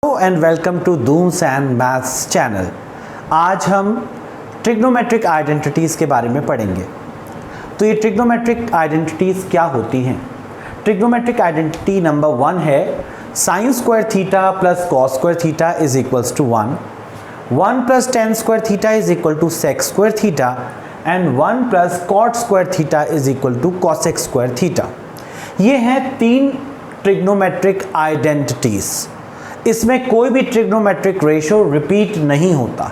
And welcome to धूम्स and maths channel. आज हम ट्रिग्नोमेट्रिक आइडेंटिटीज़ के बारे में पढ़ेंगे। तो ये ट्रिग्नोमेट्रिक आइडेंटिटीज़ क्या होती हैं? ट्रिग्नोमेट्रिक आइडेंटिटी नंबर 1 है sine square theta plus cos square theta is equals to 1, 1 plus ten square theta is equal to sec square theta and 1 plus cot square theta is equal to cosec square theta. ये हैं 3 trigonometric identities. इसमें कोई भी trigonometric ratio repeat नहीं होता।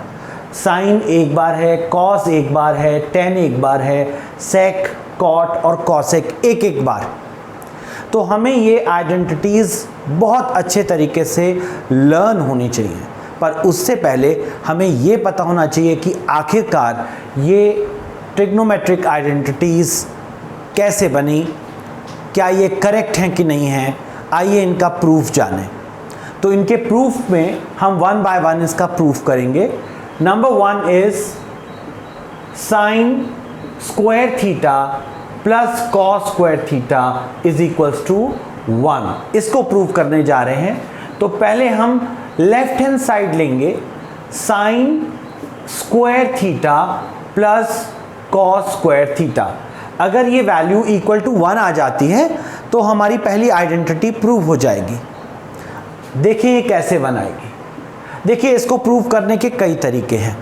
Sign एक बार है, cos एक बार है, टेन एक बार है, सेक, कॉट और कॉसेक एक एक बार। तो हमें ये आइडेंटिटीज़ बहुत अच्छे तरीके से लर्न होनी चाहिए, पर उससे पहले हमें ये पता होना चाहिए कि आखिरकार ये ट्रिग्नोमेट्रिक आइडेंटिटीज़ कैसे बनी, क्या ये करेक्ट हैं कि नहीं हैं। आइए इनका प्रूफ जानें। तो इनके प्रूफ में हम 1 बाय 1 इसका प्रूफ करेंगे। Number 1 is sine square theta plus cos square theta is equals to 1। इसको प्रूव करने जा रहे हैं। तो पहले हम लेफ्ट हैंड साइड लेंगे, sign square theta plus cos square theta. अगर ये वैल्यू इक्वल टू 1 आ जाती है तो हमारी पहली आइडेंटिटी प्रूव हो जाएगी। देखिए ये कैसे बनाएगी। देखिए इसको प्रूव करने के कई तरीके हैं।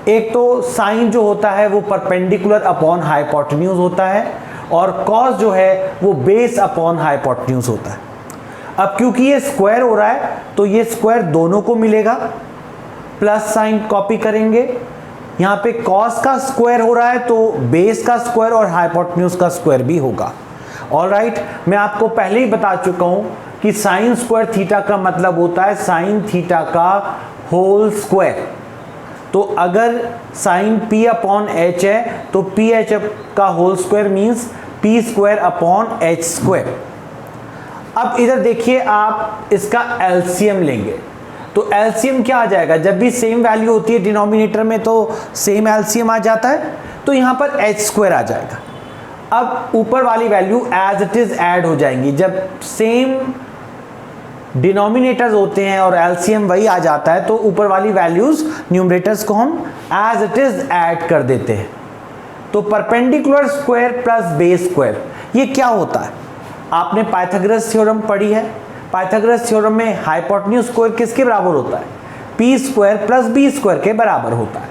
एक तो साइन जो होता है वो परपेंडिकुलर अपॉन हाइपोटेन्यूज होता है और कॉस जो है वो बेस अपॉन हाइपोटेन्यूज होता है। अब क्योंकि ये स्क्वायर हो रहा है तो ये स्क्वायर दोनों को मिलेगा, प्लस साइन कॉपी करेंगे। यहाँ पे कॉस का स्क्वायर हो रहा है तो बेस का स्क्वायर और हाइपोटेन्यूज का स्क्वायर भी होगा। ऑलराइट, मैं आपको पहले ही बता चुका हूँ कि साइन स्क्वायर थीटा का मतलब होता है साइन थीटा का होल स्क्वायर। तो अगर साइन पी अपॉन एच है तो पी एच का whole square means p square upon h square. अब इधर देखिए, आप इसका एलसीएम लेंगे तो एलसीएम क्या आ जाएगा? जब भी सेम वैल्यू होती है डिनोमिनेटर में तो सेम एलसीएम आ जाता है, तो यहाँ पर एच स्क्वायर आ जाएगा। अब ऊपर वाली value as it is add हो जाएंगी। जब सेम डिनोमिनेटर्स होते हैं और एलसीएम वही आ जाता है तो ऊपर वाली वैल्यूज न्यूमरेटर्स को हम एज इट इज ऐड कर देते हैं। तो perpendicular square plus base square ये क्या होता है? आपने पाइथागोरस थ्योरम पढ़ी है। पाइथागोरस थ्योरम में हाइपोटेन्यूज स्क्वायर किसके बराबर होता है? P square plus B square के बराबर होता है।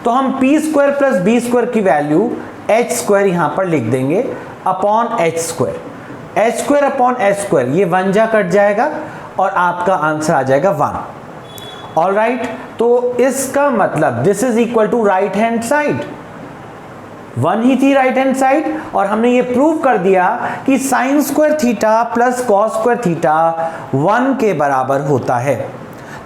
तो हम p square plus B square की वैल्यू एच स्क्वायर यहाँ पर लिख देंगे upon h square. H square upon h square ये 1 जा कट जाएगा और आपका आंसर आ जाएगा 1। ऑलराइट, तो इसका मतलब this is equal to right hand side. 1 ही थी राइट हैंड साइड और हमने ये प्रूव कर दिया कि sign square theta plus cos square theta 1 के बराबर होता है।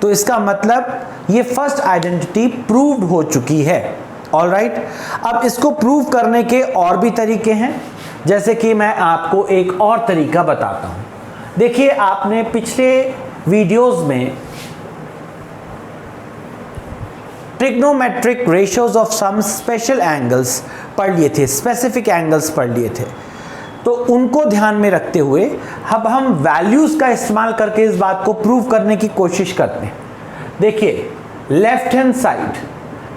तो इसका मतलब ये फर्स्ट आइडेंटिटी प्रूव्ड हो चुकी है। ऑलराइट, अब इसको प्रूव करने के और भी तरीके हैं, जैसे कि मैं आपको एक और तरीका बताता हूं। देखिए, आपने पिछले वीडियोस में trigonometric ratios of some special angles पढ़ लिए थे, स्पेसिफिक एंगल्स पढ़ लिए थे। तो उनको ध्यान में रखते हुए अब हम वैल्यूज का इस्तेमाल करके इस बात को प्रूव करने की कोशिश करते हैं। देखिए लेफ्ट हैंड साइड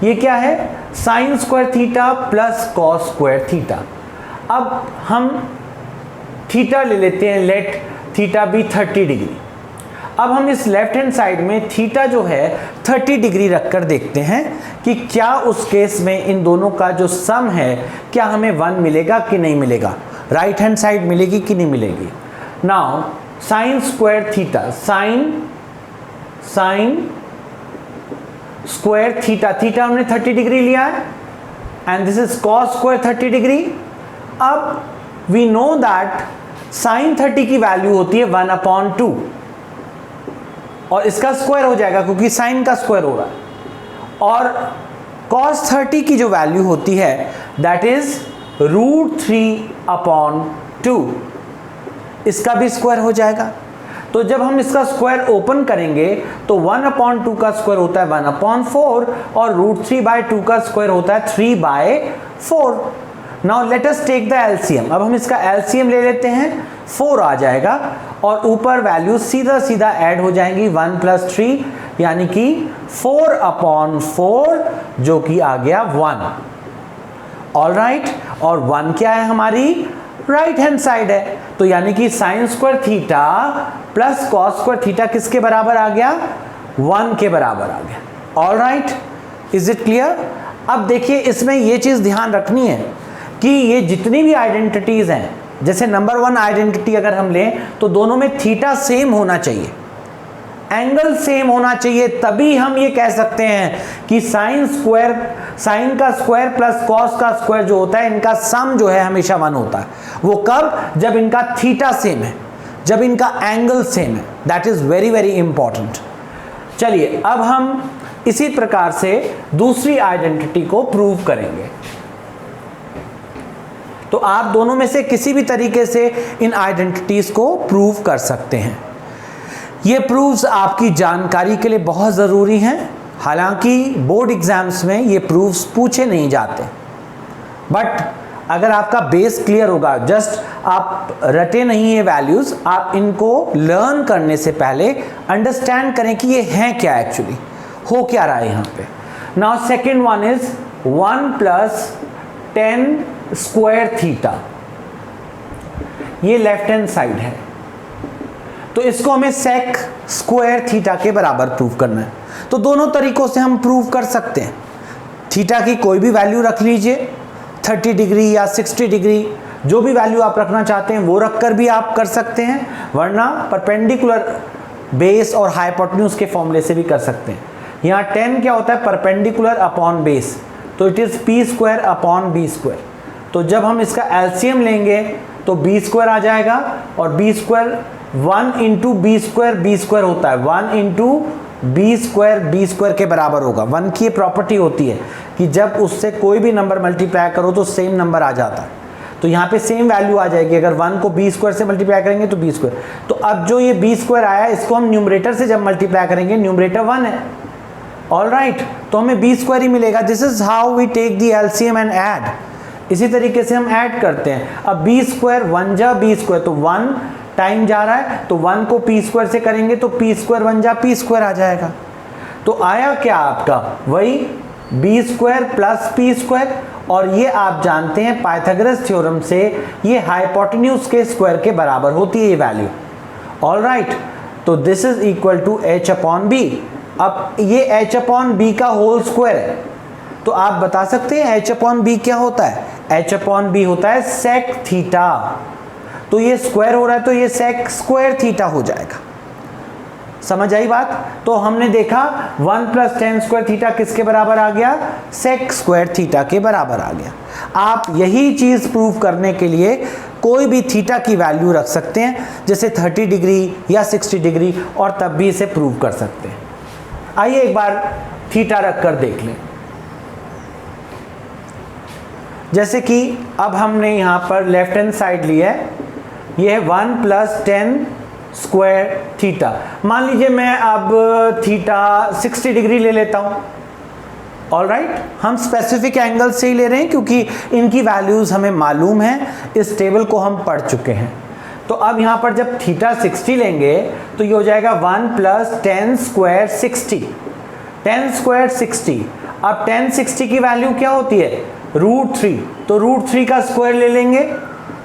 ये क्या है? Sine square theta plus cos square theta. अब हम थीटा ले लेते हैं, लेट थीटा भी 30 डिग्री। अब हम इस लेफ्ट हैंड साइड में थीटा जो है 30 डिग्री रखकर देखते हैं कि क्या उस केस में इन दोनों का जो सम है क्या हमें 1 मिलेगा कि नहीं मिलेगा, राइट हैंड साइड मिलेगी कि नहीं मिलेगी। Now sine square theta, sign square theta, theta हमने 30 डिग्री लिया है and this is cos square 30 degree. अब वी नो दैट साइन 30 की वैल्यू होती है 1/2 और इसका स्क्वायर हो जाएगा क्योंकि साइन का स्क्वायर हो रहा है। और cos 30 की जो वैल्यू होती है दैट इज √3/2, इसका भी स्क्वायर हो जाएगा। तो जब हम इसका स्क्वायर ओपन करेंगे तो 1/2 का स्क्वायर होता है 1/4 और √3/2 का स्क्वायर होता है 3/4। Now let us take the LCM. अब हम इसका एलसीएम ले लेते हैं, 4 आ जाएगा और ऊपर वैल्यू सीधा सीधा ऐड हो जाएंगी 1 + 3 यानी कि 4/4 जो कि आ गया 1। ऑलराइट, और 1 क्या है हमारी राइट हैंड साइड है, तो यानी कि sin² theta plus cos² theta किसके बराबर आ गया 1 के बराबर आ गया। Alright, is it clear? अब देखिए इसमें ये चीज़ ध्यान रखनी है कि ये जितनी भी आइडेंटिटीज़ हैं, जैसे नंबर 1 आइडेंटिटी अगर हम लें तो दोनों में थीटा सेम होना चाहिए, एंगल सेम होना चाहिए, तभी हम ये कह सकते हैं कि sin का स्क्वायर प्लस cos का स्क्वायर जो होता है इनका सम जो है हमेशा 1 होता है। वो कब? जब इनका थीटा सेम है, जब इनका एंगल सेम है। That is very very important. चलिए अब हम इसी प्रकार से दूसरी आइडेंटिटी को प्रूव करेंगे। तो आप दोनों में से किसी भी तरीके से इन आइडेंटिटीज को प्रूव कर सकते हैं। ये प्रूव्स आपकी जानकारी के लिए बहुत ज़रूरी हैं। हालांकि बोर्ड एग्जाम्स में ये प्रूव्स पूछे नहीं जाते, बट अगर आपका बेस क्लियर होगा, जस्ट आप रटे नहीं ये वैल्यूज़, आप इनको लर्न करने से पहले अंडरस्टैंड करें कि ये हैं क्या, एक्चुअली हो क्या रहा है यहाँ पे। Now second one is 1 + tan² theta, ये लेफ्ट हैंड साइड है, तो इसको हमें sec² थीटा के बराबर प्रूव करना है। तो दोनों तरीकों से हम प्रूव कर सकते हैं। थीटा की कोई भी वैल्यू रख लीजिए, 30 डिग्री या 60 डिग्री, जो भी वैल्यू आप रखना चाहते हैं वो रखकर भी आप कर सकते हैं, वरना परपेंडिकुलर बेस और हाइपोटेन्यूज के फॉर्मूले से भी कर सकते हैं। यहाँ 10 क्या होता है? परपेंडिकुलर अपॉन बेस, तो इट इज़ p² b²। तो जब हम इसका एलसीएम लेंगे तो b² आ जाएगा, और b² 1 × b² होता है, 1 × b² के बराबर होगा। 1 की ये प्रॉपर्टी होती है कि जब उससे कोई भी नंबर मल्टीप्लाई करो तो सेम नंबर आ जाता है, तो यहाँ पे सेम वैल्यू आ जाएगी। अगर 1 को b² से मल्टीप्लाई करेंगे तो b²। तो अब जो ये b² आया इसको हम न्यूमरेटर से जब मल्टीप्लाई करेंगे, न्यूमरेटर 1 है, ऑलराइट, तो हमें b² ही मिलेगा। This is how we take the LCM and add. इसी तरीके से हम ऐड करते हैं। अब b² 1 जा b², तो 1 टाइम जा रहा है, तो 1 को p² से करेंगे तो p² 1 जा p² आ जाएगा। तो आया क्या आपका? वही b² + p², और ये आप जानते हैं पाइथागोरस थ्योरम से ये हाइपोटेन्यूज के स्क्वायर के बराबर होती है ये वैल्यू। ऑलराइट, तो this is equal to h/b। अब ये h/b का होल स्क्वायर है, तो आप बता सकते हैं h/b क्या होता है? h/b होता है sec थीटा। तो ये स्क्वायर हो रहा है तो ये sec² थीटा हो जाएगा। समझ आई बात? तो हमने देखा 1 + tan² थीटा किसके बराबर आ गया? sec² थीटा के बराबर आ गया। आप यही चीज़ प्रूव करने के लिए कोई भी थीटा की वैल्यू रख सकते हैं, जैसे 30 डिग्री या 60 डिग्री, और तब भी इसे प्रूव कर सकते हैं। आइए एक बार थीटा रख कर देख लें। जैसे कि अब हमने यहाँ पर लेफ्ट हैंड साइड लिया है, ये है 1 + tan² थीटा। मान लीजिए मैं अब थीटा 60 डिग्री ले लेता हूँ। ऑलराइट, हम स्पेसिफिक एंगल से ही ले रहे हैं क्योंकि इनकी वैल्यूज़ हमें मालूम है, इस टेबल को हम पढ़ चुके हैं। तो अब यहाँ पर जब थीटा 60 लेंगे तो ये हो जाएगा 1 + tan² 60, tan² 60। अब tan 60 की वैल्यू क्या होती है? √3, तो √3 का स्क्वायर ले लेंगे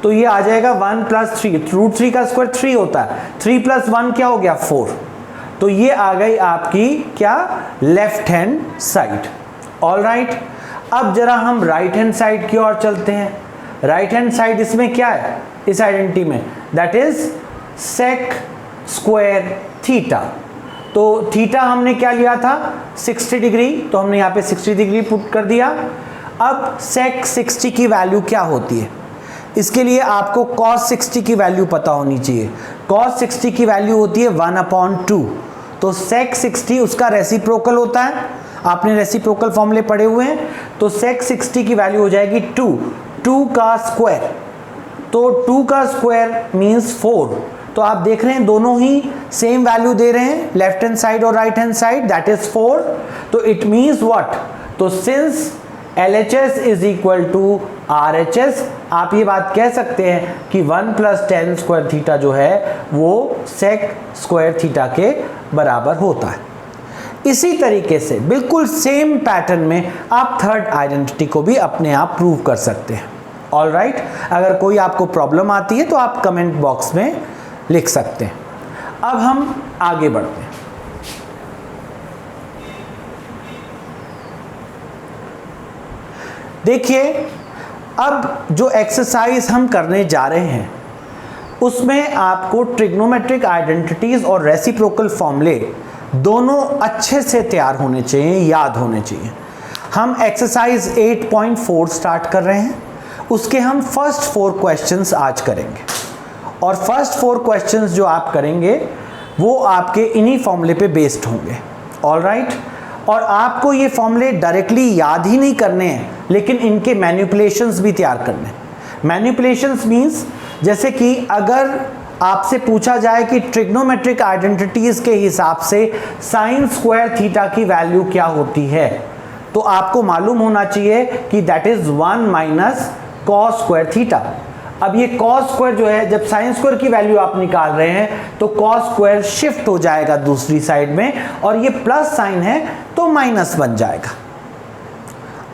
तो ये आ जाएगा 1 + 3। √3 का स्क्वायर 3 होता है, 3 + 1 क्या हो गया? 4। तो ये आ गई आपकी क्या? Left hand side. ऑलराइट, अब जरा हम राइट हैंड साइड की ओर चलते हैं। राइट हैंड साइड इसमें क्या है? इस आइडेंटिटी में दैट इज sec² थीटा। तो थीटा हमने क्या लिया था? 60 डिग्री, तो हमने यहाँ पे 60 डिग्री पुट कर दिया। अब sec 60 की वैल्यू क्या होती है? इसके लिए आपको cos 60 की वैल्यू पता होनी चाहिए। cos 60 की वैल्यू होती है 1/2। तो sec 60 उसका रेसिप्रोकल होता है, आपने रेसिप्रोकल फॉर्मूले पढ़े हुए हैं। तो sec 60 की वैल्यू हो जाएगी 2 का स्क्वायर, तो 2 का स्क्वायर मीन्स 4। तो आप देख रहे हैं दोनों ही सेम वैल्यू दे रहे हैं, लेफ्ट हैंड साइड और right hand side, that is 4। तो इट मीन्स व्हाट? तो since LHS is equal to RHS, आप ये बात कह सकते हैं कि 1 + tan स्क्वायर थीटा जो है वो sec स्क्वायर थीटा के बराबर होता है। इसी तरीके से बिल्कुल सेम पैटर्न में आप थर्ड आइडेंटिटी को भी अपने आप प्रूव कर सकते हैं। ऑल राइट, अगर कोई आपको प्रॉब्लम आती है तो आप कमेंट बॉक्स में लिख सकते हैं। अब हम आगे बढ़ते हैं। देखिए, अब जो एक्सरसाइज हम करने जा रहे हैं उसमें आपको ट्रिग्नोमेट्रिक आइडेंटिटीज और रेसिप्रोकल फॉर्मूले दोनों अच्छे से तैयार होने चाहिए, याद होने चाहिए। हम एक्सरसाइज 8.4 स्टार्ट कर रहे हैं, उसके हम फर्स्ट 4 क्वेश्चंस आज करेंगे और फर्स्ट 4 क्वेश्चंस जो आप करेंगे वो आपके इन्हीं फॉर्मूले पे बेस्ड होंगे। ऑल राइट, और आपको ये फॉर्मूले डायरेक्टली याद ही नहीं करने हैं, लेकिन इनके मैनिपुलेशंस भी तैयार करने हैं। मैनिपुलेशंस मीन्स जैसे कि अगर आपसे पूछा जाए कि ट्रिग्नोमेट्रिक आइडेंटिटीज के हिसाब से साइन स्क्वायर थीटा की वैल्यू क्या होती है, तो आपको मालूम होना चाहिए कि that is 1 - cos square theta. अब ये cos स्क्वायर जो है, जब साइन स्क्वायर की वैल्यू आप निकाल रहे हैं तो cos स्क्वायर शिफ्ट हो जाएगा दूसरी साइड में, और ये प्लस साइन है तो माइनस बन जाएगा।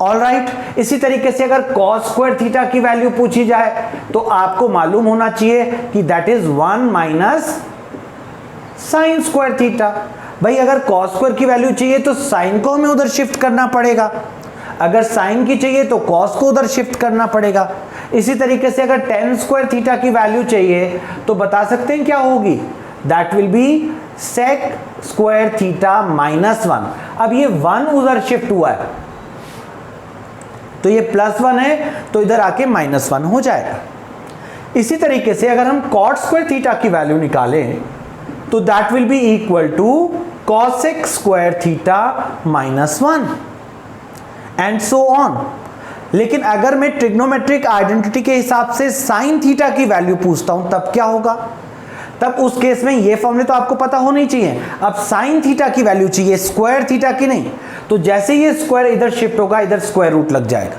ऑल राइट, इसी तरीके से अगर cos स्क्वायर थीटा की वैल्यू पूछी जाए तो आपको मालूम होना चाहिए कि that is 1 - sign square theta. भाई अगर cos स्क्वायर की वैल्यू चाहिए तो साइन को हमें उधर शिफ्ट करना पड़ेगा, अगर साइन की चाहिए तो cos को उधर शिफ्ट करना पड़ेगा। इसी तरीके से अगर tan स्क्वायर थीटा की वैल्यू चाहिए तो बता सकते हैं क्या होगी, that will B sec square theta -1। अब ये 1 उधर शिफ्ट हुआ है तो ये +1 है तो इधर आके -1 हो जाएगा। इसी तरीके से अगर हम cot स्क्वायर थीटा की वैल्यू निकालें तो that will be equal to cosec square theta -1 and so on. लेकिन अगर मैं ट्रिग्नोमेट्रिक आइडेंटिटी के हिसाब से साइन थीटा की वैल्यू पूछता हूं तब क्या होगा, तब उस केस में ये फॉर्मूले तो आपको पता होने चाहिए। अब साइन थीटा की वैल्यू चाहिए, स्क्वायर थीटा की नहीं, तो जैसे ये स्क्वायर इधर शिफ्ट होगा इधर स्क्वायर रूट लग जाएगा।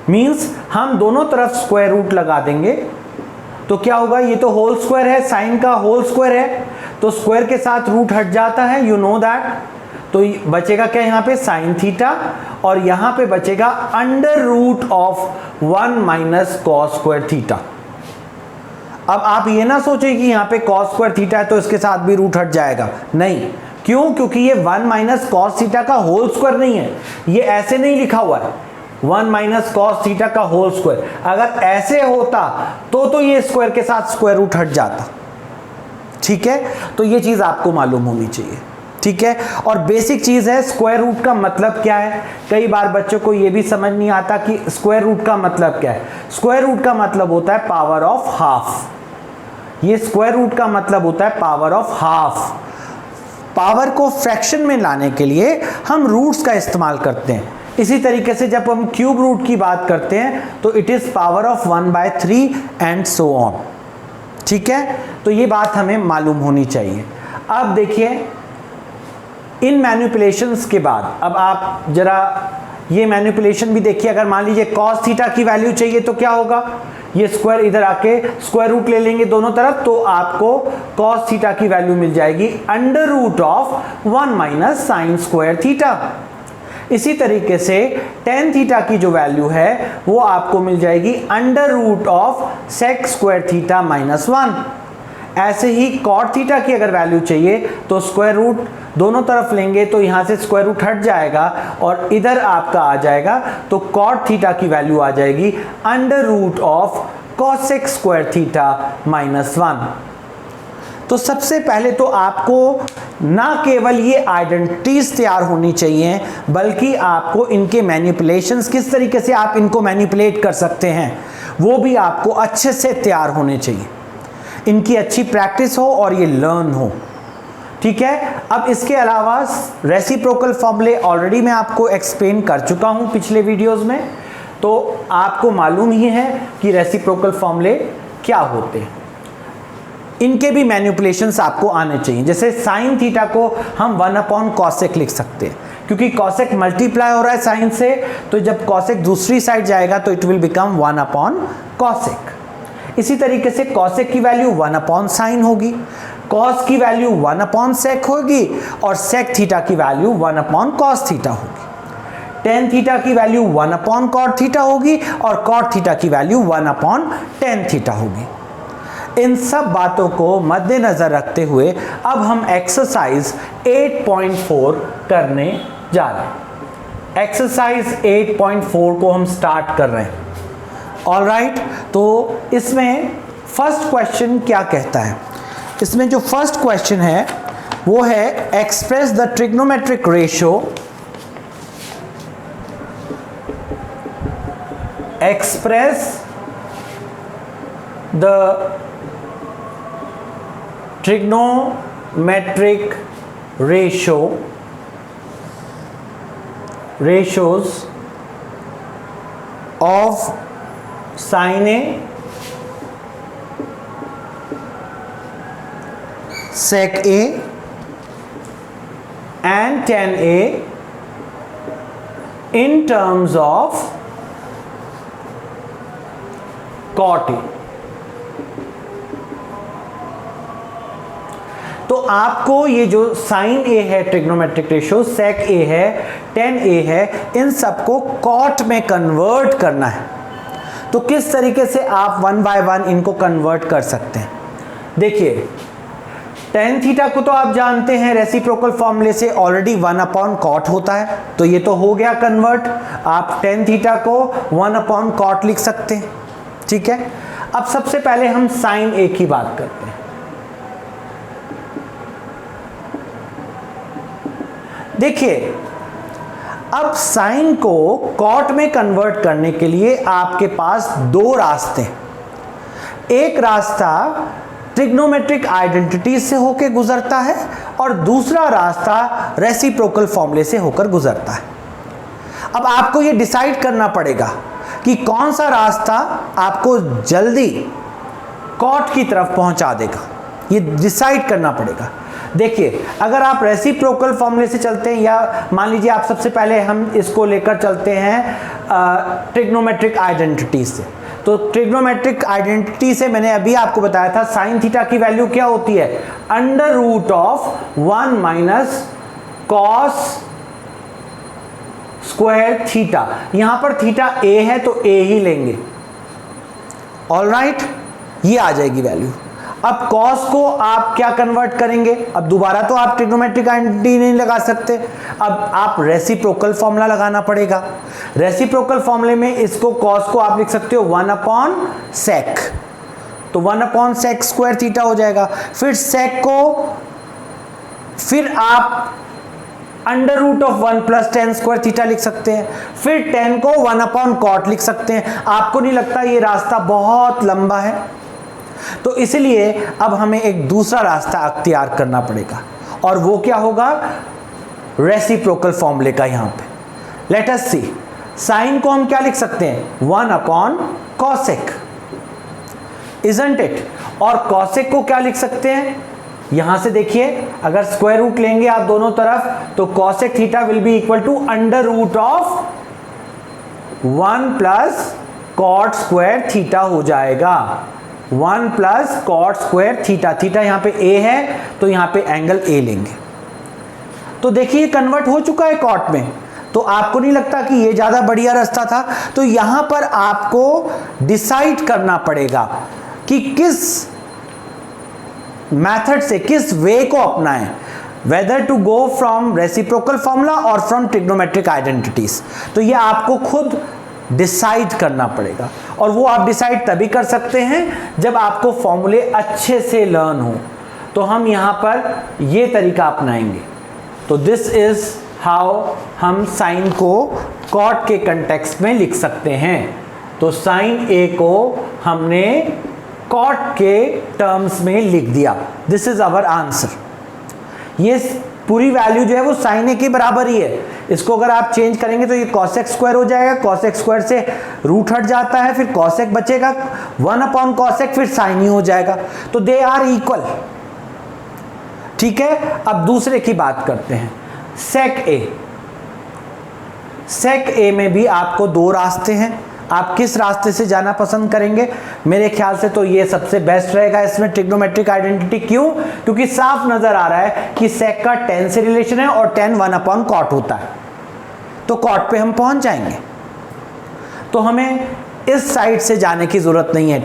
मींस हम दोनों तरफ स्क्वायर रूट लगा देंगे तो क्या होगा, ये तो होल स्क्वायर है, साइन का होल स्क्वायर है तो स्क्वायर के साथ रूट हट जाता है, यू नो दैट। तो बचेगा क्या यहाँ पे साइन थीटा, और यहाँ पे बचेगा √1 - cos स्क्वायर थीटा। अब आप ये ना सोचें कि यहाँ पे cos स्क्वायर थीटा है तो इसके साथ भी रूट हट जाएगा, नहीं। क्यों? क्योंकि ये 1 - cos थीटा का होल स्क्वायर नहीं है, ये ऐसे नहीं लिखा हुआ है 1 - cos थीटा का होल स्क्वायर। अगर ऐसे होता तो ये स्क्वायर के साथ स्क्वायर रूट हट जाता। ठीक है, तो ये चीज़ आपको मालूम होनी चाहिए। ठीक है, और बेसिक चीज़ है स्क्वायर रूट का मतलब क्या है। कई बार बच्चों को ये भी समझ नहीं आता कि स्क्वायर रूट का मतलब क्या है। स्क्वायर रूट का मतलब होता है पावर ऑफ हाफ। ये स्क्वायर रूट का मतलब होता है पावर ऑफ हाफ। पावर को फ्रैक्शन में लाने के लिए हम रूट्स का इस्तेमाल करते हैं। इसी तरीके से जब हम क्यूब रूट की बात करते हैं तो it is power of 1/3 and so on. ठीक है, तो ये बात हमें मालूम होनी चाहिए। अब देखिए, इन मैनिपुलेशंस के बाद अब आप जरा ये मैनिपुलेशन भी देखिए। अगर मान लीजिए cos थीटा की वैल्यू चाहिए तो क्या होगा, ये स्क्वायर इधर आके स्क्वायर रूट ले लेंगे दोनों तरफ, तो आपको cos थीटा की वैल्यू मिल जाएगी √1 - साइन स्क्वायर थीटा। इसी तरीके से tan थीटा की जो वैल्यू है वो आपको मिल जाएगी √sec स्क्वायर थीटा -1। ऐसे ही cot थीटा की अगर वैल्यू चाहिए तो स्क्वायर रूट दोनों तरफ लेंगे तो यहाँ से स्क्वायर रूट हट जाएगा और इधर आपका आ जाएगा, तो cot थीटा की वैल्यू आ जाएगी √cosec स्क्वायर थीटा -1। तो सबसे पहले तो आपको ना केवल ये आइडेंटिटीज तैयार होनी चाहिए, बल्कि आपको इनके मैनिपुलेशंस, किस तरीके से आप इनको मैनिपुलेट कर सकते हैं, वो भी आपको अच्छे से तैयार होने चाहिए। इनकी अच्छी प्रैक्टिस हो और ये लर्न हो। ठीक है, अब इसके अलावा रेसिप्रोकल फॉर्मूले ऑलरेडी मैं आपको एक्सप्लेन कर चुका हूं पिछले वीडियोस में, तो आपको मालूम ही है कि रेसिप्रोकल फॉर्मूले क्या होते हैं। इनके भी मैनिपुलेशंस आपको आने चाहिए। जैसे साइन थीटा को हम 1/cosec लिख सकते हैं, क्योंकि cosec मल्टीप्लाई हो रहा है साइन से, तो जब कॉसेक दूसरी साइड जाएगा तो it will become 1 upon cosec. इसी तरीके से कॉसेक की वैल्यू 1 अपॉन साइन होगी, कॉस की वैल्यू 1 अपॉन सेक होगी और सेक थीटा की वैल्यू 1 अपॉन कॉस थीटा होगी। टेन थीटा की वैल्यू 1 अपॉन कॉट थीटा होगी और कॉट थीटा की वैल्यू 1 अपॉन टेन थीटा होगी। इन सब बातों को मद्देनजर रखते हुए अब हम एक्सरसाइज 8.4 करने जा रहे हैं। एक्सरसाइज 8.4 को हम स्टार्ट कर रहे हैं। ऑलराइट, तो इसमें फर्स्ट क्वेश्चन क्या कहता है? इसमें जो फर्स्ट क्वेश्चन है वो है express the trigonometric ratio, express the trigonometric ratios of sin A, sec A and tan A in terms of cot A। तो आपको ये जो साइन ए है ट्रिग्नोमेट्रिक रेशियो, सेक ए है, टेन ए है, इन सबको कॉट में कन्वर्ट करना है। तो किस तरीके से आप 1 बाय 1 इनको कन्वर्ट कर सकते हैं? देखिए, टेन थीटा को तो आप जानते हैं रेसिप्रोकल फॉर्मूले से ऑलरेडी 1 अपॉन कॉट होता है, तो ये तो हो गया कन्वर्ट। आप टेन थीटा को 1 अपॉन कॉट लिख सकते हैं, ठीक है। अब सबसे पहले हम साइन ए की बात करते हैं। देखिए, अब साइन को कॉट में कन्वर्ट करने के लिए आपके पास दो रास्ते हैं। एक रास्ता ट्रिग्नोमेट्रिक आइडेंटिटी से होकर गुजरता है और दूसरा रास्ता रेसिप्रोकल फॉर्मूले से होकर गुजरता है। अब आपको ये डिसाइड करना पड़ेगा कि कौन सा रास्ता आपको जल्दी कॉट की तरफ पहुंचा देगा, ये डिसाइड करना पड़ेगा। देखिए, अगर आप रेसिप्रोकल फॉर्मूले से चलते हैं, या मान लीजिए आप सबसे पहले हम इसको लेकर चलते हैं ट्रिग्नोमेट्रिक आइडेंटिटी से, तो ट्रिग्नोमेट्रिक आइडेंटिटी से मैंने अभी आपको बताया था साइन थीटा की वैल्यू क्या होती है, under root of 1 minus cos square theta. यहां पर थीटा ए है तो ए ही लेंगे। ऑलराइट, ये आ जाएगी वैल्यू। अब कॉस को आप क्या कन्वर्ट करेंगे? अब दोबारा तो आप ट्रिग्नोमेट्रिक आइडेंटिटी नहीं लगा सकते, अब आप रेसिप्रोकल फॉर्मूला लगाना पड़ेगा। रेसिप्रोकल फॉर्मूले में इसको कॉस को आप लिख सकते हो 1 अपॉन सेक, तो 1 अपॉन सेक स्क्वायर थीटा हो जाएगा। फिर सेक को फिर आप under root of 1 plus ten square theta लिख सकते हैं। फिर टेन को 1 अपॉन कॉट लिख सकते हैं। आपको नहीं लगता ये रास्ता बहुत लंबा है? तो इसलिए अब हमें एक दूसरा रास्ता अख्तियार करना पड़ेगा, और वो क्या होगा? रेसिप्रोकल फॉर्मूले का। यहां पे लेट अस सी, साइन को हम क्या लिख सकते हैं? 1 अपॉन कॉसेक, इजंट इट? और कॉसेक को क्या लिख सकते हैं? यहां से देखिए, अगर स्क्वायर रूट लेंगे आप दोनों तरफ, तो cosec theta will be equal to under root of 1 plus cot square theta हो जाएगा। 1 plus cot square theta, theta यहाँ पे ए है तो यहाँ पे एंगल ए लेंगे। तो देखिए कन्वर्ट हो चुका है कॉट में। तो आपको नहीं लगता कि ये ज़्यादा बढ़िया रास्ता था? तो यहाँ पर आपको डिसाइड करना पड़ेगा कि किस मेथड से, किस वे को अपनाएं, whether to go from reciprocal formula और फ्रॉम ट्रिग्नोमेट्रिक आइडेंटिटीज। तो ये आपको खुद डिसाइड करना पड़ेगा, और वो आप डिसाइड तभी कर सकते हैं जब आपको फॉर्मूले अच्छे से लर्न हो। तो हम यहाँ पर ये तरीका अपनाएंगे। तो दिस इज हाउ हम साइन को कॉट के कंटेक्स्ट में लिख सकते हैं। तो साइन ए को हमने कॉट के टर्म्स में लिख दिया। This is our answer. ये पूरी वैल्यू जो है वो साइन ए के बराबर ही है। इसको अगर आप चेंज करेंगे तो ये कॉसेक स्क्वायर हो जाएगा, कॉसेक स्क्वायर से रूट हट जाता है, फिर कॉसेक बचेगा, 1 अपॉन कॉसेक, फिर साइन ही हो जाएगा। तो दे आर इक्वल। ठीक है, अब दूसरे की बात करते हैं, सेक ए। सेक ए में भी आपको दो रास्ते हैं, आप किस रास्ते से जाना पसंद करेंगे? मेरे ख्याल से तो ये सबसे बेस्ट रहेगा इसमें ट्रिग्नोमेट्रिक आइडेंटिटी। क्यों? क्योंकि साफ नजर आ रहा है कि सेक का tan से रिलेशन है और tan 1/cot होता है, तो cot पे हम पहुंच जाएंगे। तो हमें इस साइड से जाने की जरूरत नहीं है,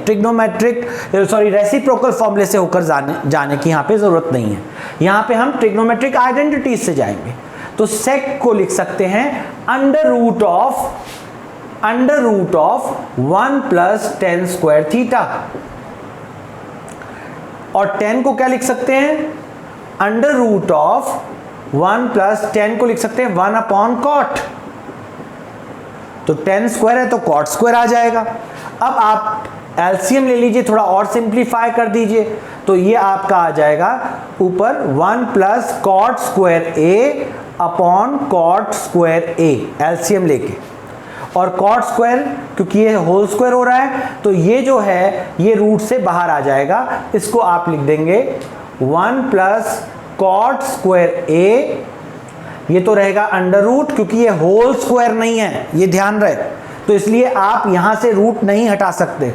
रेसिप्रोकल फॉर्मूले से होकर जाने की यहाँ पे जरूरत नहीं है। यहाँ पे हम ट्रिग्नोमेट्रिक आइडेंटिटीज से जाएंगे। तो सेक को लिख सकते हैं under root of 1 plus tan square theta, और tan को क्या लिख सकते हैं? Under root of 1 plus tan को लिख सकते हैं 1/cot। तो tan स्क्वायर है तो cot स्क्वायर आ जाएगा। अब आप एलसीएम ले लीजिए, थोड़ा और सिंप्लीफाई कर दीजिए, तो ये आपका आ जाएगा ऊपर 1 plus cot square a upon cot square a, LCM लेके। और cot स्क्वायर क्योंकि ये होल स्क्वायर हो रहा है तो ये जो है ये रूट से बाहर आ जाएगा, इसको आप लिख देंगे 1 प्लस cot स्क्वायर a, ये तो रहेगा अंडर रूट, क्योंकि ये होल स्क्वायर नहीं है, ये ध्यान रहे, तो इसलिए आप यहां से रूट नहीं हटा सकते,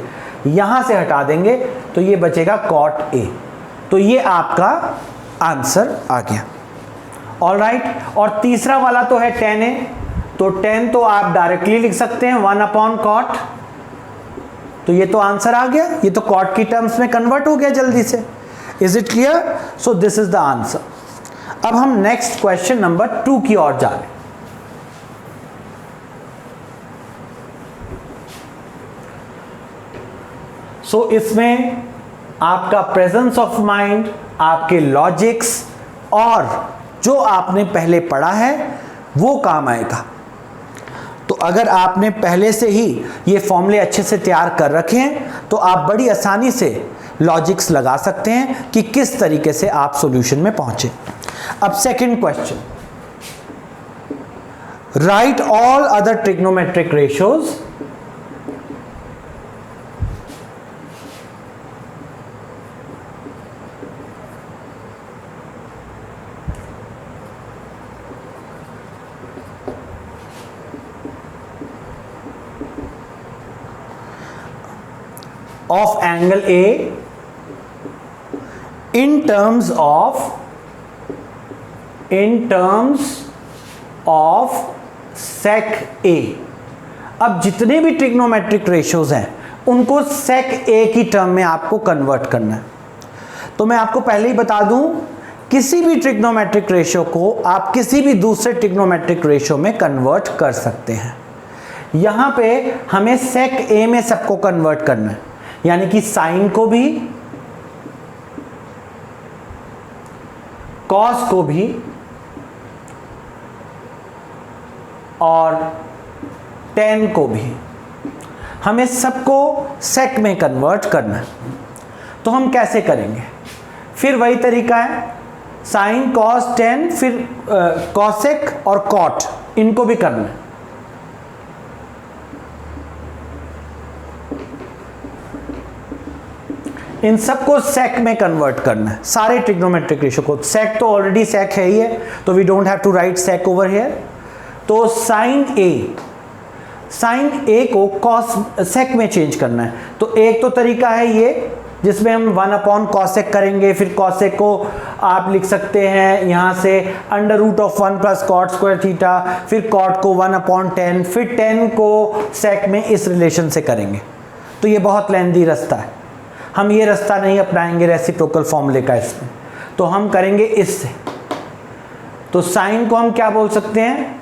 यहां से हटा देंगे तो ये बचेगा cot a। तो ये आपका आंसर आ गया। ऑलराइट, और तीसरा वाला तो है tan a, तो tan तो आप डायरेक्टली लिख सकते हैं 1/cot, तो ये तो आंसर आ गया, ये तो cot की टर्म्स में कन्वर्ट हो गया जल्दी से। Is it clear? So this is the answer. अब हम नेक्स्ट क्वेश्चन नंबर 2 की ओर जा रहे हैं। सो इसमें आपका प्रेजेंस ऑफ माइंड, आपके लॉजिक्स और जो आपने पहले पढ़ा है वो काम आएगा। तो अगर आपने पहले से ही ये फॉर्मूले अच्छे से तैयार कर रखे हैं तो आप बड़ी आसानी से लॉजिक्स लगा सकते हैं कि किस तरीके से आप सॉल्यूशन में पहुंचे। अब second question, right all other trigonometric ratios of angle A in terms of sec A। अब जितने भी ट्रिग्नोमेट्रिक रेशियोज हैं उनको sec A की टर्म में आपको कन्वर्ट करना है। तो मैं आपको पहले ही बता दूं, किसी भी ट्रिग्नोमेट्रिक रेशियो को आप किसी भी दूसरे ट्रिग्नोमेट्रिक रेशियो में कन्वर्ट कर सकते हैं। यहां पे हमें sec A में सबको कन्वर्ट करना है, यानी कि साइन को भी, कॉस को भी और टेन को भी, हमें सबको सेक में कन्वर्ट करना है। तो हम कैसे करेंगे? फिर वही तरीका है, साइन कॉस टेन, फिर कॉसेक और कॉट, इनको भी करना है। इन सबको सेक में कन्वर्ट करना है, सारे ट्रिग्नोमेट्रिक रेशियो को। सेक तो ऑलरेडी सेक है ही है, तो we don't have to write sec over here. तो साइन ए को कॉस सेक में चेंज करना है। तो एक तो तरीका है ये जिसमें हम 1/cosec करेंगे, फिर cosec को आप लिख सकते हैं यहाँ से under root of 1 plus cot square theta, फिर cot को 1/10, फिर 10 को sec में इस रिलेशन से करेंगे। तो ये बहुत लेंदी रास्ता है, हम ये रास्ता नहीं अपनाएंगे रेसिप्रोकल फॉर्मूले का इसमें, तो हम करेंगे इससे। तो साइन को हम क्या बोल सकते हैं?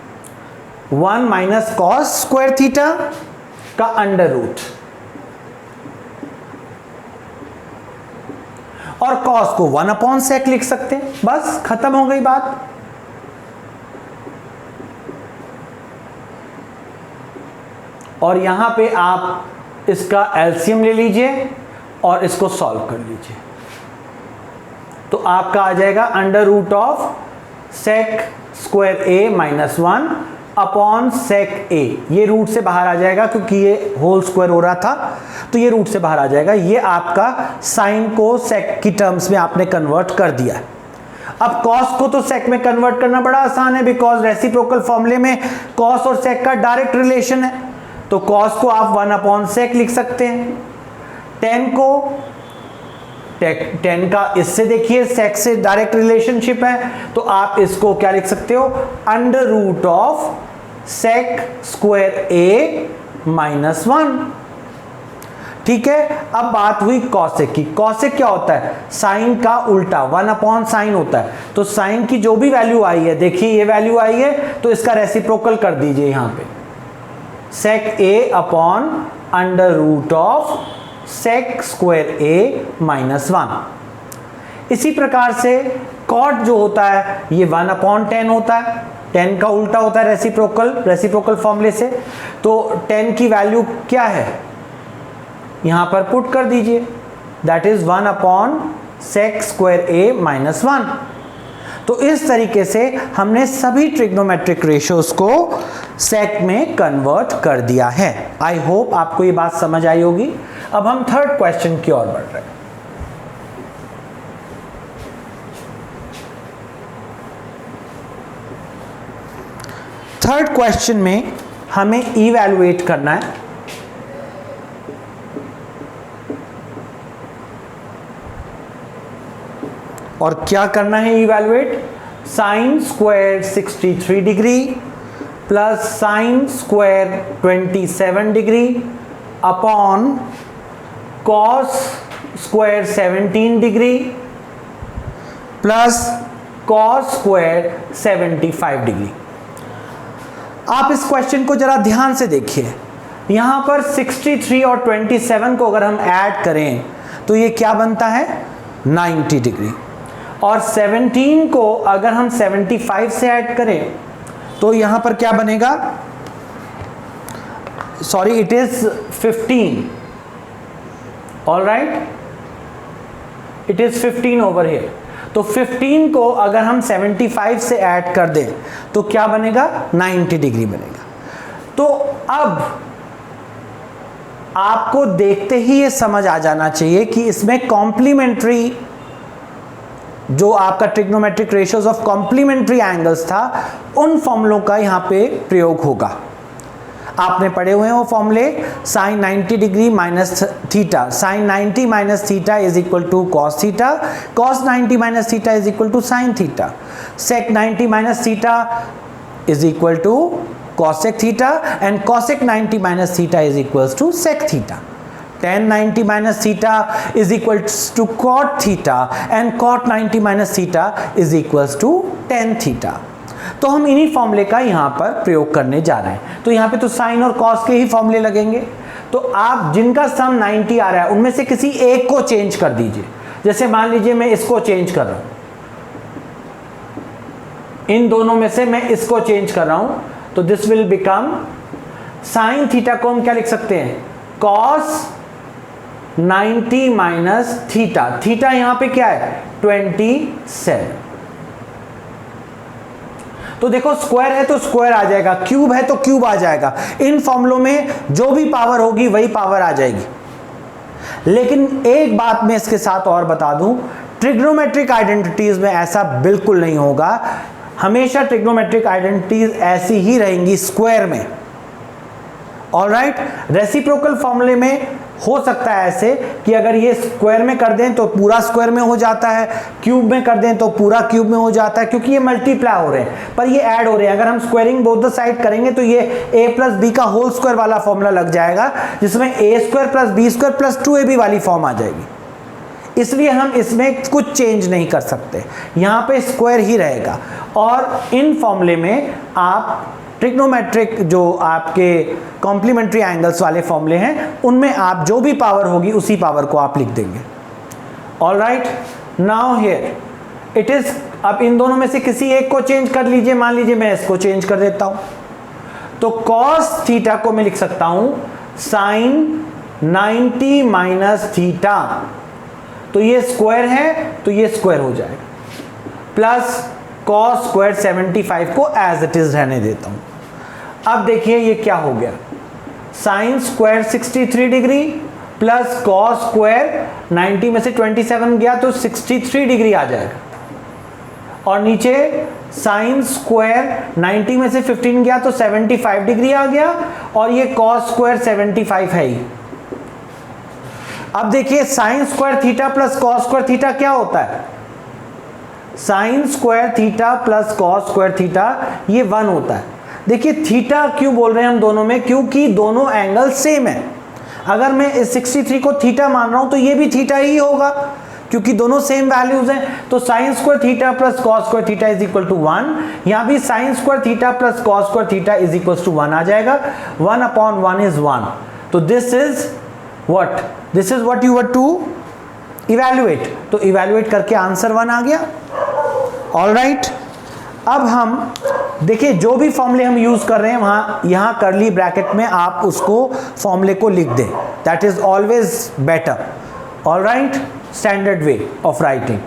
1 माइनस कॉस स्क्वायर थीटा का अंडर रूट, और कॉस को 1/sec लिख सकते हैं। बस खत्म हो गई बात। और यहां पे आप इसका एलसीएम ले लीजिए और इसको सॉल्व कर लीजिए, तो आपका आ जाएगा under root of sec square a minus 1 upon sec a. ये रूट से बाहर आ जाएगा क्योंकि ये होल स्क्वायर हो रहा था, तो ये रूट से बाहर आ जाएगा। ये आपका साइन को सेक की टर्म्स में आपने कन्वर्ट कर दिया। अब कॉस को तो सेक में कन्वर्ट करना बड़ा आसान है, बिकॉज रेसिप्रोकल फॉर्मूले में कॉस और सेक का डायरेक्ट रिलेशन है। तो कॉस को आप 1/sec लिख सकते हैं। टेन का इससे देखिए सेक से डायरेक्ट रिलेशनशिप है, तो आप इसको क्या लिख सकते हो, √of sec स्क्वायर a - 1। ठीक है, अब बात हुई कॉसेक की। कॉसेक क्या होता है, साइन का उल्टा, 1/sin होता है। तो साइन की जो भी वैल्यू आई है, देखिए ये वैल्यू आई है, तो इसका रेसिप्रोकल कर दीजिए यहां पे, sec a √of sec square a - 1। इसी प्रकार से कॉट जो होता है ये 1/10 होता है, 10 का उल्टा होता है रेसिप्रोकल फॉर्मूले से। तो 10 की वैल्यू क्या है, यहां पर पुट कर दीजिए, that is 1/sec square a - 1। तो इस तरीके से हमने सभी ट्रिग्नोमेट्रिक रेशियोज को सेक में कन्वर्ट कर दिया है। आई होप आपको ये बात समझ आई होगी। अब हम थर्ड क्वेश्चन की ओर बढ़ रहे हैं। थर्ड क्वेश्चन में हमें इवैल्यूएट करना है और क्या करना है evaluate, sine square 63 degree plus sine square 27 degree upon cos square 17 degree plus cos square 75 degree. आप इस क्वेश्चन को जरा ध्यान से देखिए, यहां पर 63 और 27 को अगर हम ऐड करें तो ये क्या बनता है, 90 डिग्री। और 17 को अगर हम 75 से ऐड करें तो यहां पर क्या बनेगा, sorry it is 15, alright, it is 15 over here. तो 15 को अगर हम 75 से ऐड कर दें तो क्या बनेगा, 90 डिग्री बनेगा। तो अब आपको देखते ही ये समझ आ जाना चाहिए कि इसमें कॉम्प्लीमेंट्री जो आपका trigonometric ratios of complementary angles था, उन फॉर्मूलों का यहां पे प्रयोग होगा। आपने पढ़े हुए हैं वो फॉर्मूले, sine 90 degree minus theta, sine 90 minus theta is equal to cos theta, cos 90 minus theta is equal to sine theta, sec 90 minus theta is equal to cosec theta and cosec 90 minus theta is equals to sec theta. Tan 90 minus theta is equals to cot theta and cot 90 minus theta is equals to tan theta. तो हम इन्हीं फॉर्मूले का यहाँ पर प्रयोग करने जा रहे हैं। तो यहाँ पे तो साइन और कॉस के ही फॉर्मूले लगेंगे। तो आप जिनका सम 90 आ रहा है उनमें से किसी एक को चेंज कर दीजिए। जैसे मान लीजिए मैं इसको चेंज कर रहा हूँ, इन दोनों में से मैं इसको चेंज कर रहा हूँ, तो this will become sine theta को हम क्या लिख सकते हैं, कॉस 90 माइनस थीटा, थीटा यहां पे क्या है 27। तो देखो स्क्वायर है तो स्क्वायर आ जाएगा, क्यूब है तो क्यूब आ जाएगा। इन फॉर्मूलों में जो भी पावर होगी वही पावर आ जाएगी। लेकिन एक बात मैं इसके साथ और बता दूं, ट्रिग्नोमेट्रिक आइडेंटिटीज में ऐसा बिल्कुल नहीं होगा। हमेशा ट्रिग्नोमेट्रिक आइडेंटिटीज ऐसी ही रहेंगी स्क्वायर में। ऑलराइट, रेसिप्रोकल फॉर्मूले में हो सकता है ऐसे कि अगर ये स्क्वायर में कर दें तो पूरा स्क्वायर में हो जाता है, क्यूब में कर दें तो पूरा क्यूब में हो जाता है, क्योंकि ये मल्टीप्लाई हो रहे हैं, पर ये ऐड हो रहे हैं। अगर हम स्क्वायरिंग बोथ द साइड करेंगे तो ये a प्लस बी का होल स्क्वायर वाला फॉर्मूला लग जाएगा, जिसमें a square plus B square plus 2ab वाली फॉर्म आ जाएगी। इसलिए हम इसमें कुछ चेंज नहीं कर सकते, यहाँ पे स्क्वायर ही रहेगा। और इन फॉर्मूले में आप ट्रिग्नोमेट्रिक जो आपके कॉम्प्लीमेंट्री एंगल्स वाले फॉर्मूले हैं उनमें आप जो भी पावर होगी उसी पावर को आप लिख देंगे। Alright, now here it is, अब इन दोनों में से किसी एक को चेंज कर लीजिए। मान लीजिए मैं इसको चेंज कर देता हूं, तो कॉस थीटा को मैं लिख सकता हूं साइन 90 माइनस थीटा, तो ये स्क्वायर है तो ये स्क्वायर हो जाएगा, प्लस कॉस स्क्वायर 75 को एज इट इज रहने देता हूं। अब देखिए ये क्या हो गया, sine square 63 degree plus cos square 90 में से 27 गया तो 63 डिग्री आ जाएगा। और नीचे साइन स्क्वायर 90 में से 15 गया तो 75 डिग्री आ गया, और ये कॉस स्क्वायर 75 है ही। अब देखिए sign square theta plus cos square theta क्या होता है, sine square theta plus cos square theta ये 1 होता है। देखिए थीटा क्यों बोल रहे हैं हम दोनों में, क्योंकि दोनों एंगल सेम है। अगर मैं इस 63 को थीटा मान रहा हूं तो ये भी थीटा ही होगा, क्योंकि दोनों सेम वैल्यूज हैं। तो sine square theta plus cos square theta is equal to 1। यहां भी sine square theta plus cos square theta is equal to 1 आ जाएगा। 1/1 इज 1। तो this is what you were to evaluate. तो इवैल्यूएट करके answer 1 आ गया। ऑलराइट, अब हम देखिए जो भी फॉर्मूले हम यूज कर रहे हैं वहां यहां करली ब्रैकेट में आप उसको फॉर्मूले को लिख दें, that is always better. Alright, standard way of writing.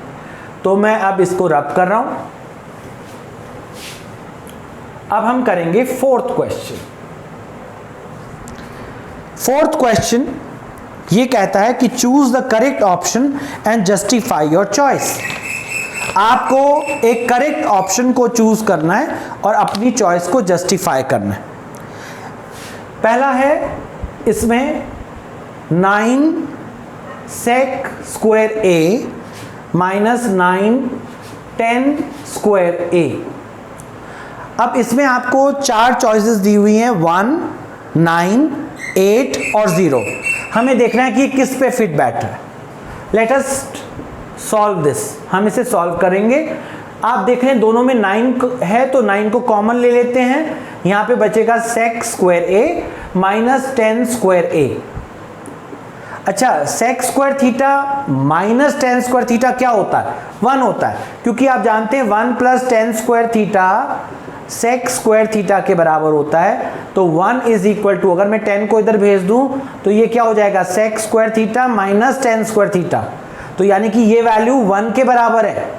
तो मैं अब इसको रब कर रहा हूं। अब हम करेंगे फोर्थ क्वेश्चन। फोर्थ क्वेश्चन ये कहता है कि choose the correct option and justify your choice. आपको एक करेक्ट ऑप्शन को चूज करना है और अपनी चॉइस को जस्टिफाई करना है। पहला है इसमें 9 sec square a minus 9 10 square a। अब इसमें आपको 4 चॉइसेस दी हुई हैं, 1, 9, 8 और 0। हमें देखना है कि किस पे फिट बैठ रहा है। Let us solve this. हम इसे सॉल्व करेंगे। आप देख रहे हैं दोनों में 9 है तो 9 को कॉमन ले लेते हैं। यहां पे बचेगा sec square a minus 10 square a। अच्छा, sec square theta minus 10 square theta क्या होता है, 1 होता है, क्योंकि आप जानते हैं 1 plus 10 square theta sec square theta के बराबर होता है। तो 1 इज इक्वल टू, अगर मैं 10 को इधर भेज दूं तो ये क्या हो जाएगा, sec square theta minus 10 square theta. तो यानी कि ये वैल्यू 1 के बराबर है।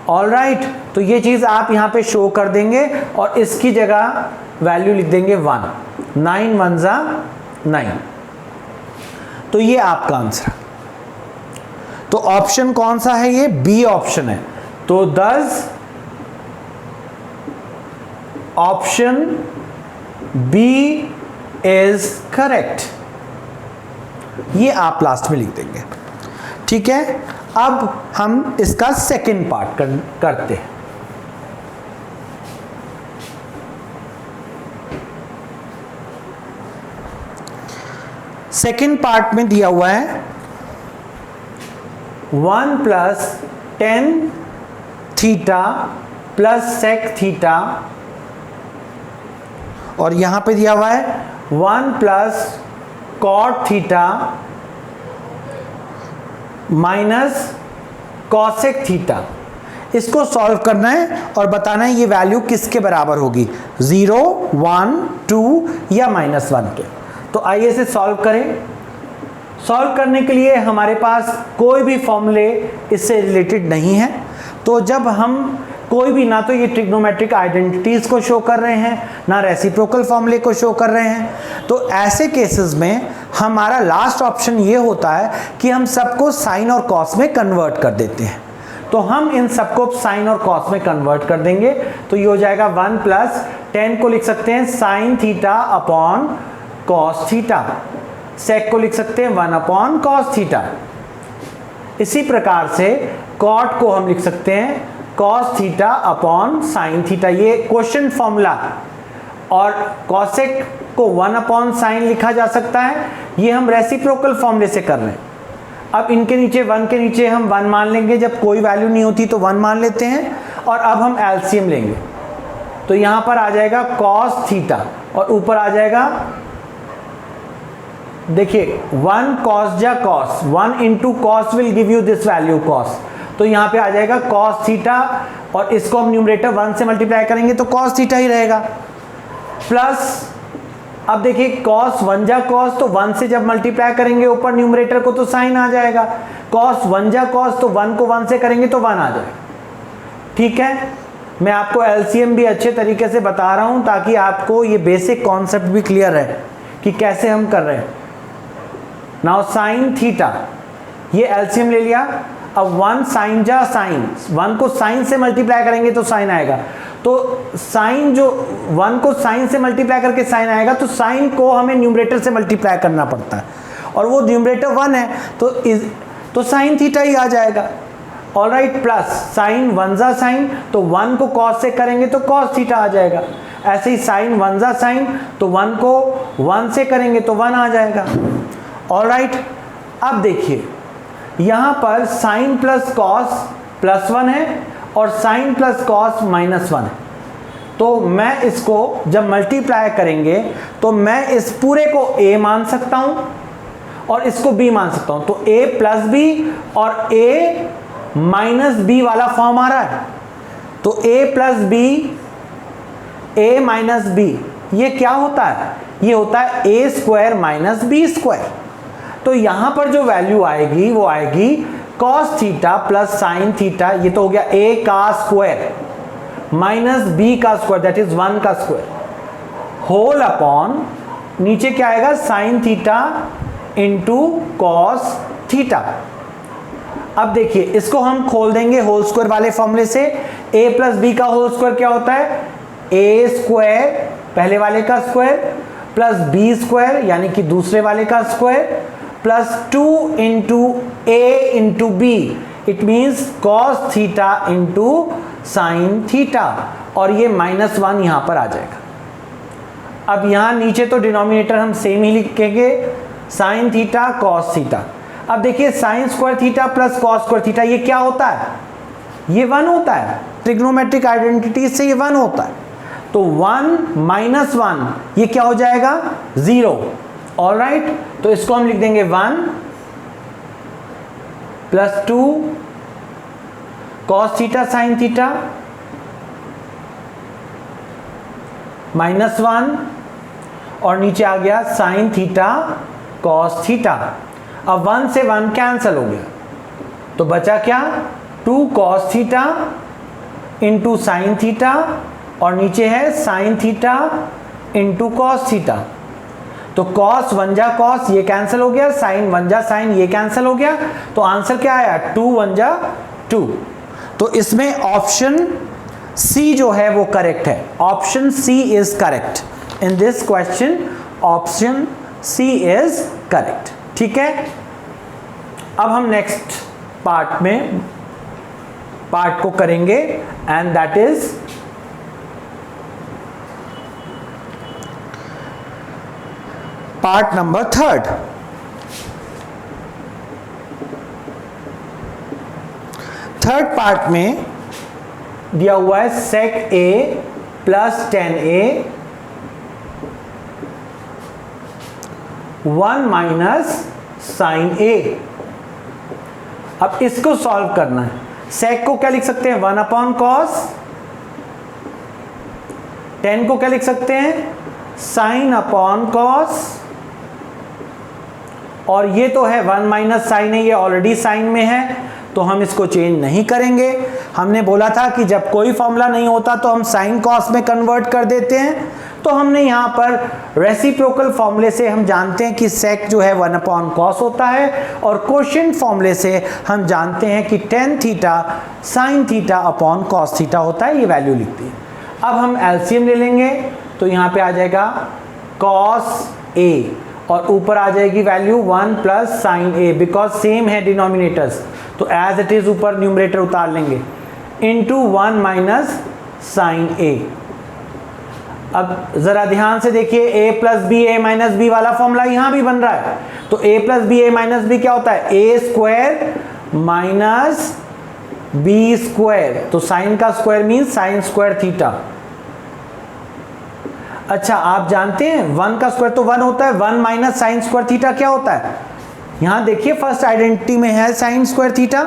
ऑलराइट, तो ये चीज आप यहां पे शो कर देंगे और इसकी जगह वैल्यू लिख देंगे 1। 9 1 जा 9। तो ये आपका आंसर। तो ऑप्शन कौन सा है, ये बी ऑप्शन है। तो दस ऑप्शन बी इज करेक्ट। ये आप लास्ट में लिख देंगे। ठीक है, अब हम इसका सेकंड पार्ट करते हैं। सेकंड पार्ट में दिया हुआ है 1 plus 10 theta plus sec theta, और यहां पे दिया हुआ है 1 plus cot theta minus cosec theta. इसको सॉल्व करना है और बताना है ये वैल्यू किसके बराबर होगी, 0, 1, 2 या -1 के। तो आइए इसे सॉल्व करें। सॉल्व करने के लिए हमारे पास कोई भी फॉर्मूले इससे रिलेटेड नहीं है। तो जब हम कोई भी, ना तो ये ट्रिग्नोमेट्रिक आइडेंटिटीज को शो कर रहे हैं, ना रेसिप्रोकल फॉर्मूले को शो कर रहे हैं, तो ऐसे केसेस में हमारा लास्ट ऑप्शन ये होता है कि हम सबको साइन और कॉस में कन्वर्ट कर देते हैं। तो हम इन सबको साइन और कॉस में कन्वर्ट कर देंगे। तो ये हो जाएगा 1 प्लस 10 को लिख सकते हैं sine theta upon cos theta, sec को लिख सकते हैं 1 अपॉन कॉस थीटा। इसी प्रकार से कॉट को हम लिख सकते हैं cos theta upon sine theta, ये क्वेश्चन फॉर्मूला। और कॉसेक को 1 अपॉन साइन लिखा जा सकता है, ये हम रेसिप्रोकल फॉर्मूले से कर रहे हैं। अब इनके नीचे 1 के नीचे हम 1 मान लेंगे, जब कोई वैल्यू नहीं होती तो 1 मान लेते हैं। और अब हम एलसीएम लेंगे, तो यहां पर आ जाएगा कॉस थीटा और ऊपर आ जाएगा, देखिए 1 कॉस जा cos, 1 into cos will give you this value cos. तो यहां पे आ जाएगा कॉस थीटा और इसको हम न्यूमरेटर 1 से मल्टीप्लाई करेंगे तो कॉस थीटा ही रहेगा। प्लस अब देखिए कॉस 1 जा कॉस, तो 1 से जब मल्टीप्लाई करेंगे ऊपर न्यूमरेटर को तो साइन आ जाएगा। कॉस 1 जा कॉस, तो 1 को 1 से करेंगे तो 1 आ जाएगा। ठीक है, मैं आपको एलसीएम भी अच्छे तरीके से बता रहा हूं ताकि आपको ये बेसिक कॉन्सेप्ट भी क्लियर है कि कैसे हम कर रहे हैं। नाउ साइन थीटा, ये एलसीएम ले लिया। अब 1 साइन जा साइन, 1 को साइन से मल्टीप्लाई करेंगे तो साइन आएगा, तो साइन जो 1 को साइन से मल्टीप्लाई करके साइन आएगा, तो साइन को हमें न्यूमरेटर से मल्टीप्लाई करना पड़ता है और वो न्यूमरेटर 1 है, तो साइन थीटा ही आ जाएगा। ऑलराइट, प्लस साइन 1 जा साइन, तो 1 को कॉस से करेंगे तो कॉस थीटा आ जाएगा। ऐसे ही साइन 1 जा साइन, तो 1 को 1 से करेंगे तो 1 आ जाएगा। ऑलराइट, अब देखिए यहाँ पर साइन प्लस कॉस प्लस 1 है और साइन प्लस कॉस माइनस 1 है, तो मैं इसको जब मल्टीप्लाई करेंगे तो मैं इस पूरे को a मान सकता हूँ और इसको b मान सकता हूँ, तो a प्लस b और a माइनस b वाला फॉर्म आ रहा है, तो a plus b, a minus b, ये क्या होता है, ये होता है a square minus b square. तो यहाँ पर जो वैल्यू आएगी वो आएगी cos theta plus sine theta, ये तो हो गया a का स्क्वायर माइनस b का स्क्वायर, दैट इज 1 का स्क्वायर, होल अपॉन नीचे क्या आएगा sine theta into cos theta. अब देखिए इसको हम खोल देंगे होल स्क्वायर वाले फॉर्मूले से, a प्लस बी का होल स्क्वायर क्या होता है, a स्क्वायर पहले वाले का स्क्वायर प्लस b स्क्वायर यानी कि दूसरे वाले का square plus 2 into a into b, it means cos theta into sine theta, और ये -1 यहाँ पर आ जाएगा। अब यहाँ नीचे तो डिनोमिनेटर हम सेम ही लिखेंगे, साइन थीटा कॉस थीटा। अब देखिए sign square theta plus cos square theta, ये क्या होता है, ये 1 होता है, ट्रिग्नोमेट्रिक आइडेंटिटी से ये 1 होता है, तो 1 माइनस 1 ये क्या हो जाएगा 0। ऑलराइट, तो इसको हम लिख देंगे 1 plus 2 cos theta sine theta -1 और नीचे आ गया साइन थीटा कॉस थीटा। अब 1 से 1 कैंसिल हो गया, तो बचा क्या 2 cos theta into sine theta और नीचे है sine theta into cos theta. तो कॉस 1 जा कॉस ये कैंसिल हो गया, साइन 1 जा साइन ये कैंसिल हो गया, तो आंसर क्या आया 2 1 जा 2। तो इसमें ऑप्शन सी जो है वो करेक्ट है, option C is correct in this question, option C is correct. ठीक है, अब हम नेक्स्ट पार्ट को करेंगे and that is part number 3। Third part में दिया हुआ है sec a plus 10a 1 minus sine a। अब इसको सॉल्व करना है, sec को क्या लिख सकते हैं 1 अपॉन कॉस, 10 को क्या लिख सकते हैं साइन अपॉन कॉस, और ये तो है 1 माइनस साइन है, ये ऑलरेडी साइन में है तो हम इसको चेंज नहीं करेंगे। हमने बोला था कि जब कोई फॉर्मूला नहीं होता तो हम साइन कॉस में कन्वर्ट कर देते हैं, तो हमने यहाँ पर रेसिप्रोकल फॉर्मूले से हम जानते हैं कि सेक जो है 1 अपॉन कॉस होता है, और कोशेंट फॉर्मूले से हम जानते हैं कि tan theta sine theta upon cos theta होता है, ये वैल्यू लिखती है। अब हम एलसीएम ले लेंगे, तो यहाँ पे आ जाएगा कॉस ए और ऊपर आ जाएगी value 1 plus sign A, because same है डिनोमिनेटर्स, तो एज इट इज ऊपर न्यूमरेटर उतार लेंगे, इनटू 1 माइनस साइन ए। अब जरा ध्यान से देखिए, a plus B A minus B वाला फॉर्मूला यहां भी बन रहा है, तो a plus B A minus B क्या होता है A square minus B square, तो साइन का square mean sine square theta. अच्छा, आप जानते हैं 1 का स्क्वायर तो 1 होता है, 1 माइनस साइन स्क्वायर थीटा क्या होता है, यहां देखिए फर्स्ट आइडेंटिटी में है साइन स्क्वायर थीटा,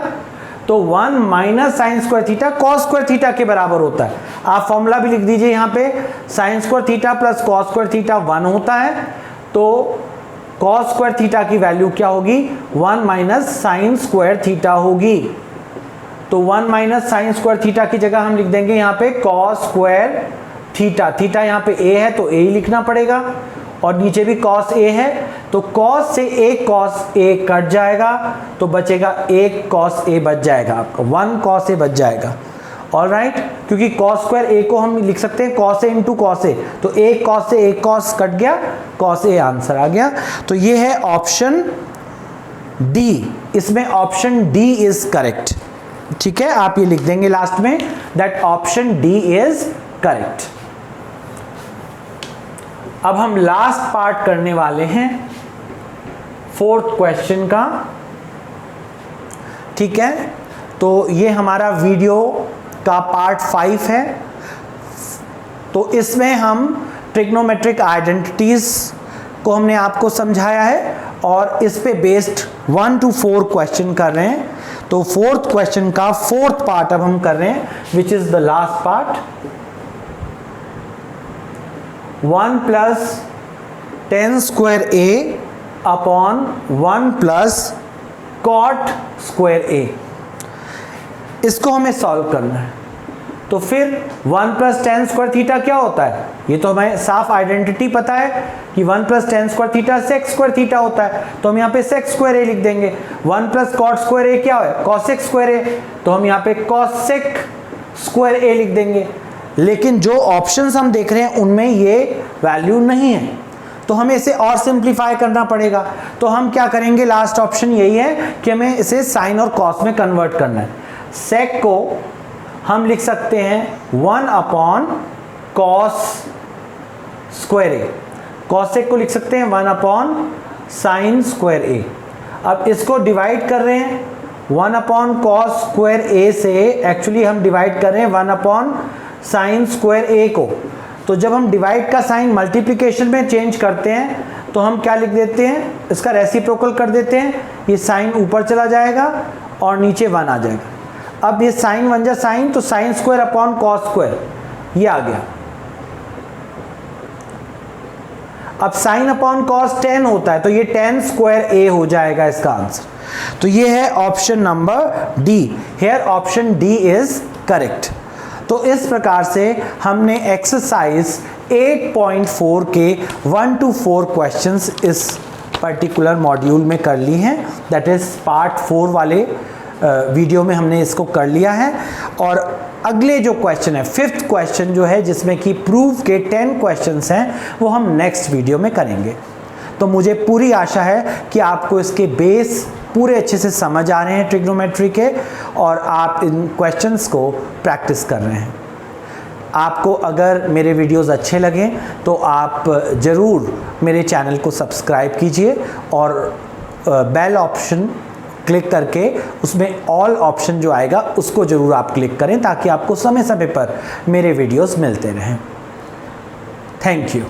तो 1 minus sign square theta cos square theta के बराबर होता है। आप फॉर्मूला भी लिख दीजिए यहाँ पे, sign square theta plus cos square theta 1 होता है, तो कॉस स्क्वायर थीटा की वैल्यू क्या होगी 1 माइनस साइन स्क्वायर थीटा होगी। तो 1 माइनस साइन स्क्वायर थीटा की जगह हम लिख देंगे यहाँ पे कॉस स्क्वायर थीटा, थीटा यहाँ पे ए है तो ए ही लिखना पड़ेगा, और नीचे भी cos a है, तो cos से एक cos a कट जाएगा तो बचेगा एक cos a बच जाएगा आपका, 1 cos a बच जाएगा। ऑल राइट, क्योंकि cos स्क्वायर a को हम लिख सकते हैं cos a into cos a, तो एक cos से एक cos कट गया, cos a आंसर आ गया। तो ये है ऑप्शन डी, इसमें ऑप्शन डी इज करेक्ट। ठीक है, आप ये लिख देंगे लास्ट में that option D is correct. अब हम लास्ट पार्ट करने वाले हैं 4th क्वेश्चन का। ठीक है, तो ये हमारा वीडियो का पार्ट 5 है। तो इसमें हम ट्रिग्नोमेट्रिक आइडेंटिटीज को हमने आपको समझाया है और इस पे बेस्ड 1 to 4 क्वेश्चन कर रहे हैं। तो 4th क्वेश्चन का 4th पार्ट अब हम कर रहे हैं, which is the last part. 1 plus tan square a upon 1 plus cot square a, इसको हमें सॉल्व करना है। तो फिर 1 प्लस tan स्क्वायर थीटा क्या होता है, ये तो हमें साफ आइडेंटिटी पता है कि 1 plus tan square theta sec square theta होता है, तो हम यहाँ पे sec स्क्वायर a लिख देंगे। 1 प्लस cot स्क्वायर a क्या है, cosec स्क्वायर a, तो हम यहाँ पे cosec स्क्वायर a लिख देंगे। लेकिन जो ऑप्शंस हम देख रहे हैं उनमें ये वैल्यू नहीं है, तो हमें इसे और सिंप्लीफाई करना पड़ेगा। तो हम क्या करेंगे, लास्ट ऑप्शन यही है कि हमें इसे साइन और कॉस में कन्वर्ट करना है। सेक को हम लिख सकते हैं 1 अपॉन कॉस स्क्वायर ए, कॉसेक को लिख सकते हैं 1 अपॉन साइन स्क्वायर ए। अब इसको डिवाइड कर रहे हैं 1 अपॉन कॉस स्क्वायर ए से, एक्चुअली हम डिवाइड कर रहे हैं 1 अपॉन साइन स्क्वायर ए को। तो जब हम डिवाइड का साइन मल्टीप्लिकेशन में चेंज करते हैं तो हम क्या लिख देते हैं, इसका रेसिप्रोकल कर देते हैं, ये साइन ऊपर चला जाएगा और नीचे 1 आ जाएगा। अब ये साइन 1 जा साइन, तो sine square upon cos square ये आ गया। अब साइन अपॉन कॉस 10 होता है, तो ये tan स्क्वायर a हो जाएगा इसका आंसर। तो ये है option number D, here option D is correct. तो इस प्रकार से हमने एक्सरसाइज 8.4 के 1 to 4 क्वेश्चंस इस पर्टिकुलर मॉड्यूल में कर ली हैं, दैट इज पार्ट 4 वाले वीडियो में हमने इसको कर लिया है। और अगले जो क्वेश्चन है 5th क्वेश्चन जो है, जिसमें कि प्रूफ के 10 क्वेश्चंस हैं, वो हम नेक्स्ट वीडियो में करेंगे। तो मुझे पूरी आशा है कि आपको इसके बेस पूरे अच्छे से समझ आ रहे हैं ट्रिग्नोमेट्री के, और आप इन क्वेश्चंस को प्रैक्टिस कर रहे हैं। आपको अगर मेरे वीडियोस अच्छे लगें तो आप ज़रूर मेरे चैनल को सब्सक्राइब कीजिए और बेल ऑप्शन क्लिक करके उसमें ऑल ऑप्शन जो आएगा उसको ज़रूर आप क्लिक करें, ताकि आपको समय समय पर मेरे वीडियोस मिलते रहें। Thank you.